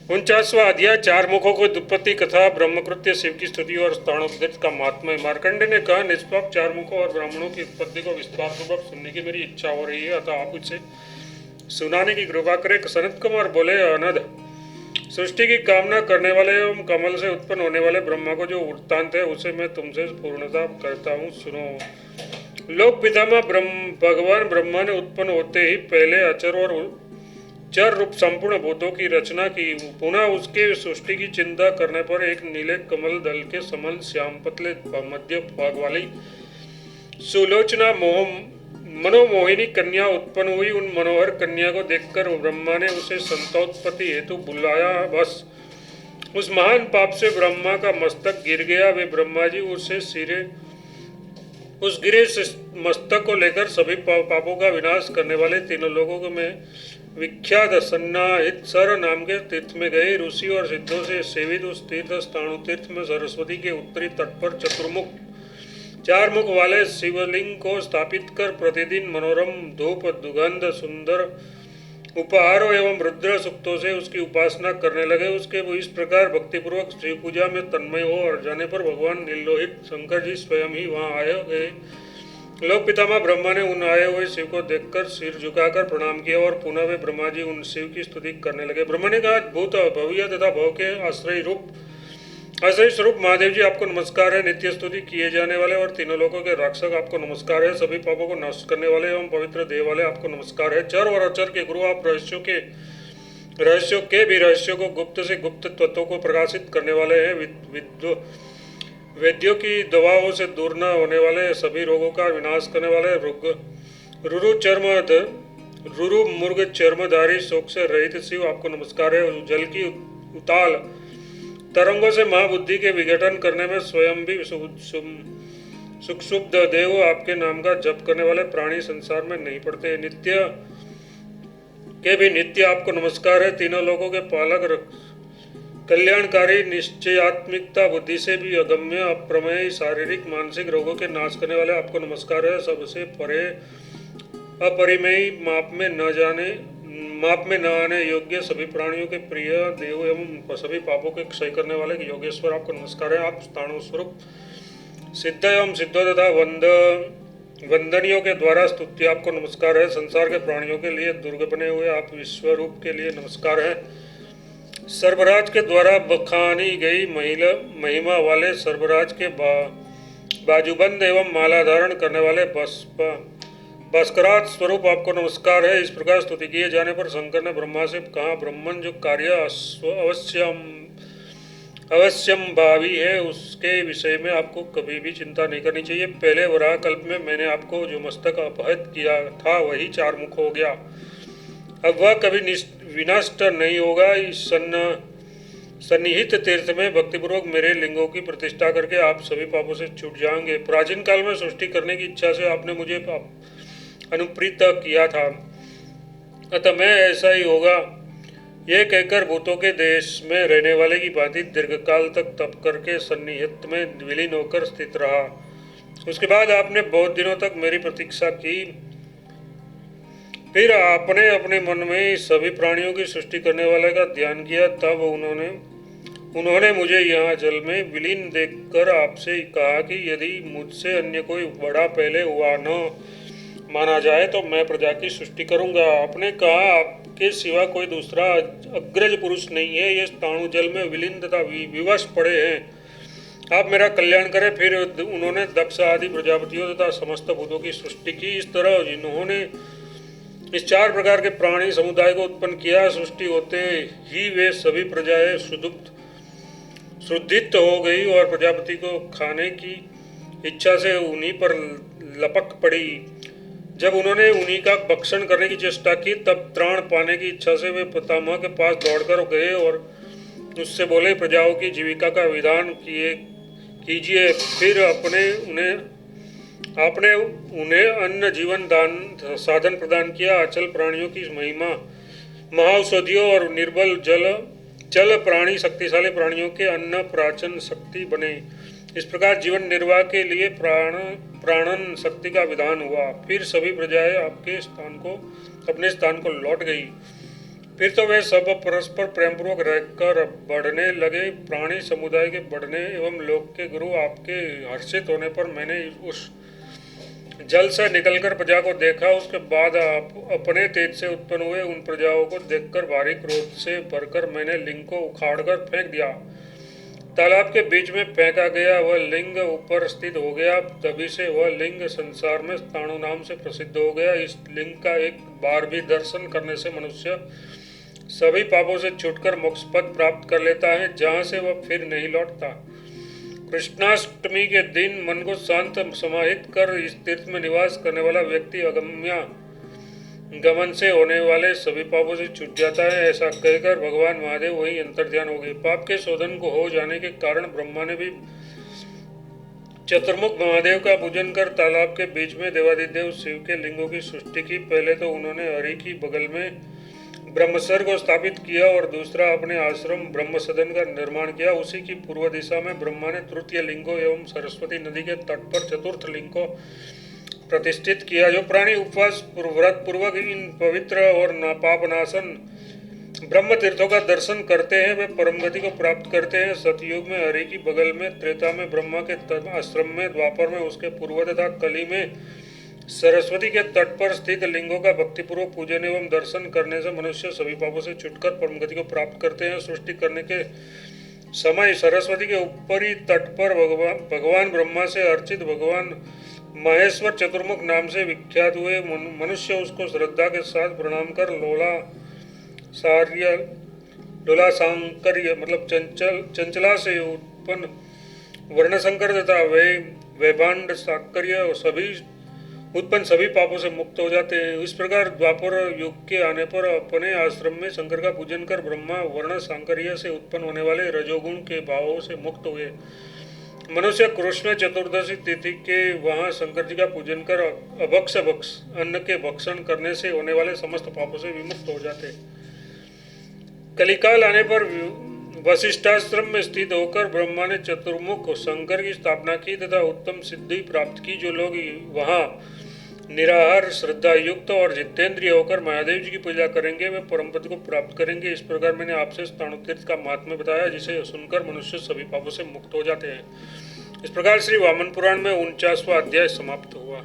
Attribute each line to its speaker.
Speaker 1: 49वां अध्याय चार मुखों को उत्पत्ति कथा ब्रह्मकृत्य शिव की स्तुति और स्थानोपदेश का महात्म्य। मार्कंडे ने कहा, निष्पाप चार मुखों और ब्राह्मणों की उत्पत्ति को विस्तार पूर्वक सुनने की मेरी इच्छा हो रही है, अतः आप उसे सुनाने की कृपा करें। सनत कुमार बोले, अनद सृष्टि की कामना करने वाले एवं कमल से उत्पन्न होने वाले ब्रह्मा को जो वृत्तांत है उसे मैं तुमसे पूर्णता करता हूँ, सुनो। लोक पितामह भगवान ब्रह्मा ने उत्पन्न होते ही पहले अचर और चर रूप संपूर्ण भूतों की रचना की। पुनः उसके सृष्टि की चिंता करने पर एक नीले कमल दल के समान श्याम पतले मध्य भाग वाली सुलोचना मनोमोहिनी कन्या उत्पन्न हुई। उन मनोहर कन्या को देखकर ब्रह्मा ने उसे संतानोत्पत्ति हेतु बुलाया। बस उस महान पाप से ब्रह्मा का मस्तक गिर गया। वे ब्रह्मा जी उस गिरे मस्तक को लेकर सभी पापों का विनाश करने वाले तीनों लोगों में विख्यात सन्नाहित सर नाम के तीर्थ में गए। ऋषि और सिद्धों से सेवित उस तीर्थ स्थानु तीर्थ में सरस्वती के उत्तरी तट पर चतुर्मुख चार मुख वाले शिवलिंग को स्थापित कर प्रतिदिन मनोरम धूप दुगंध सुंदर उपहारों एवं रुद्र सूक्तों से उसकी उपासना करने लगे। उसके इस प्रकार भक्तिपूर्वक शिव पूजा में तन्मय हो और जाने पर भगवान नीलोहित शंकर जी स्वयं ही वहां आए गए। लोक पितामह ब्रह्मा ने उन आए हुए शिव को देखकर सिर झुकाकर प्रणाम किया और पुनः वे ब्रह्मा जी उन शिव की स्तुति करने लगे। ब्रह्मा ने कहा, भूत भव्य तथा भव के आश्रय स्वरूप महादेव जी आपको नमस्कार है। नित्य स्तुति किए जाने वाले और तीनों लोगों के रक्षक आपको नमस्कार है। सभी पापों को नष्ट करने वाले एवं पवित्र देह वाले आपको नमस्कार है। चर और अचर के गुरु आप रहस्यों के भी रहस्यों को गुप्त से गुप्त तत्वों को प्रकाशित करने वाले हैं। वेद्यों की दवाओं से दूर न होने वाले, सभी रोगों का विनाश करने वाले, रुरु मुर्ग चर्मधारी शोक से रहित शिव आपको नमस्कार है। जल की उताल तरंगों से महाबुद्धि के विघटन करने में स्वयं भी सुक्षुब्ध देव आपके नाम का जप करने वाले प्राणी संसार में नहीं पड़ते। नित्य आपको नमस्कार है। तीनों लोगों के पालक कल्याणकारी निश्चयात्मिकता बुद्धि से भी अगम्य अप्रमेय शारीरिक मानसिक रोगों के नाश करने वाले आपको नमस्कार है। सबसे परे अपरिमेय माप में न आने योग्य सभी प्राणियों के प्रिय देव एवं सभी पापों के क्षय करने वाले योगेश्वर आपको नमस्कार है। आप स्थाणु स्वरूप सिद्ध एवं सिद्धों तथा वंदनियों के द्वारा स्तुति आपको नमस्कार है। संसार के प्राणियों के लिए दुर्ग बने हुए आप विश्वरूप के लिए नमस्कार है। सर्वराज के द्वारा बखानी गई महिमा वाले सर्वराज के बाजूबंद एवं माला धारण करने वाले भास्कराज स्वरूप आपको नमस्कार है। इस प्रकार स्तुति किए जाने पर शंकर ने ब्रह्मा से कहा, ब्रह्मन जो कार्य अवश्यम भावी है उसके विषय में आपको कभी भी चिंता नहीं करनी चाहिए। पहले वराह कल्प में मैंने आपको जो मस्तक अपहृत किया था वही चार मुख हो गया। अब वह कभी विनष्ट नहीं होगा। इस सन्निहित तीर्थ में भक्तिपूर्वक मेरे लिंगों की प्रतिष्ठा करके आप सभी पापों से छूट जाएंगे। प्राचीन काल में सृष्टि करने की इच्छा से आपने मुझे अनुप्रीत किया था, अतः मैं ऐसा ही होगा। यह कहकर भूतों के देश में रहने वाले की भांति दीर्घकाल तक तप करके सन्निहित में विलीन होकर स्थित रहा। उसके बाद आपने बहुत दिनों तक मेरी प्रतीक्षा की। फिर आपने अपने मन में सभी प्राणियों की सृष्टि करने वाले का ध्यान किया। तब उन्होंने मुझे यहाँ जल में विलीन देखकर आपसे कहा कि यदि मुझसे अन्य कोई बड़ा पहले हुआ न माना जाए तो मैं प्रजा की सृष्टि करूंगा। आपने कहा, आपके सिवा कोई दूसरा अग्रज पुरुष नहीं है। ये स्थाणु जल में विलीन तथा विवश पड़े हैं। आप मेरा कल्याण करें। फिर उन्होंने दक्ष आदि प्रजापतियों तथा समस्त भूतों की सृष्टि की। इस तरह जिन्होंने इस चार प्रकार के प्राणी समुदाय को उत्पन्न किया, सृष्टि होते ही वे सभी प्रजाएं शुद्धित हो गई और प्रजापति को खाने की इच्छा से उन्हीं पर लपक पड़ी। जब उन्होंने उन्हीं का भक्षण करने की चेष्टा की तब त्राण पाने की इच्छा से वे पितामह के पास दौड़कर गए और उससे बोले, प्रजाओं की जीविका का विधान कीजिए। फिर आपने उन्हें अन्न जीवन दान साधन प्रदान किया। अचल प्राणियों की महिमा महाऔषधियों और निर्बल चल प्राणी शक्तिशाली प्राणियों के अन्न प्राचन शक्ति बने। इस प्रकार जीवन निर्वाह के लिए प्राणन शक्ति का विधान हुआ। फिर सभी प्रजाएं अपने स्थान को लौट गई। फिर तो वे सब परस्पर प्रेमपूर्वक रहकर बढ़ने लगे। प्राणी समुदाय के बढ़ने एवं लोक के गुरु आपके हर्षित होने पर मैंने उस जल से निकलकर प्रजा को देखा। उसके बाद आप अपने तेज से उत्पन्न हुए उन प्रजाओं को देखकर भारी क्रोध से भरकर मैंने लिंग को उखाड़कर फेंक दिया। तालाब के बीच में फेंका गया वह लिंग ऊपर स्थित हो गया। तभी से वह लिंग संसार में स्थाणु नाम से प्रसिद्ध हो गया। इस लिंग का एक बार भी दर्शन करने से मनुष्य सभी पापों से छूटकर मोक्ष पद प्राप्त कर लेता है, जहाँ से वह फिर नहीं लौटता। कृष्णाष्टमी के दिन मन को शांत समाहित कर इस तीर्थ में निवास करने वाला व्यक्ति अगम्य गमन से होने वाले सभी पापों से छूट जाता है। ऐसा कहकर भगवान महादेव वही अंतर्ध्यान हो गए। पाप के शोधन को हो जाने के कारण ब्रह्मा ने भी चतुर्मुख महादेव का पूजन कर तालाब के बीच में देवादिदेव शिव के लिंगों की सृष्टि की। पहले तो उन्होंने हरि की बगल में ब्रह्मसर को स्थापित किया और दूसरा अपने आश्रम ब्रह्म सदन का निर्माण किया। उसी की पूर्व दिशा में ब्रह्मा ने तृतीय लिंगों एवं सरस्वती नदी के तट पर चतुर्थ लिंग को प्रतिष्ठित किया। जो प्राणी उपवास व्रत पूर्वक इन पवित्र और पापनाशन ब्रह्म तीर्थों का दर्शन करते हैं वे परम गति को प्राप्त करते हैं। सतयुग में हरि की बगल में, त्रेता में ब्रह्मा के आश्रम में, द्वापर में उसके पूर्व तथा कली में सरस्वती के तट पर स्थित लिंगों का भक्तिपूर्वक पूजन एवं दर्शन करने से मनुष्य सभी पापों से छुटकर परम गति को प्राप्त करते हैं। सृष्टि करने के समय सरस्वती के ऊपरी तट पर भगवान ब्रह्मा से अर्चित भगवान महेश्वर चतुर्मुख नाम से विख्यात हुए। मनुष्य उसको श्रद्धा के साथ प्रणाम कर लोला सांकर्य मतलब चंचला से उत्पन्न वर्णशंकर तथा वैभांड साकर्य सभी पापों से मुक्त हो जाते हैं। इस प्रकार द्वापर युग के आने पर अपने आश्रम में शंकर का पूजन कर ब्रह्मा वर्ण सांकर्य से उत्पन्न होने वाले रजोगुण के भावों से मुक्त हुए। मनुष्य कृष्ण चतुर्दशी तिथि के वहां शंकर जी का पूजन कर अभक्ष अन्न के भक्षण करने से होने वाले समस्त पापों से विमुक्त हो जाते। कलिकाल आने पर वशिष्ठाश्रम में स्थित होकर ब्रह्मा ने चतुर्मुख शंकर की स्थापना की तथा उत्तम सिद्धि प्राप्त की। जो लोग वहां निराहार श्रद्धा युक्त और जितेंद्रिय होकर महादेव जी की पूजा करेंगे वे परम पद को प्राप्त करेंगे। इस प्रकार मैंने आपसे स्थाणु तीर्थ का महात्म्य बताया, जिसे सुनकर मनुष्य सभी पापों से मुक्त हो जाते हैं। इस प्रकार श्री वामन पुराण में 49वां अध्याय समाप्त हुआ।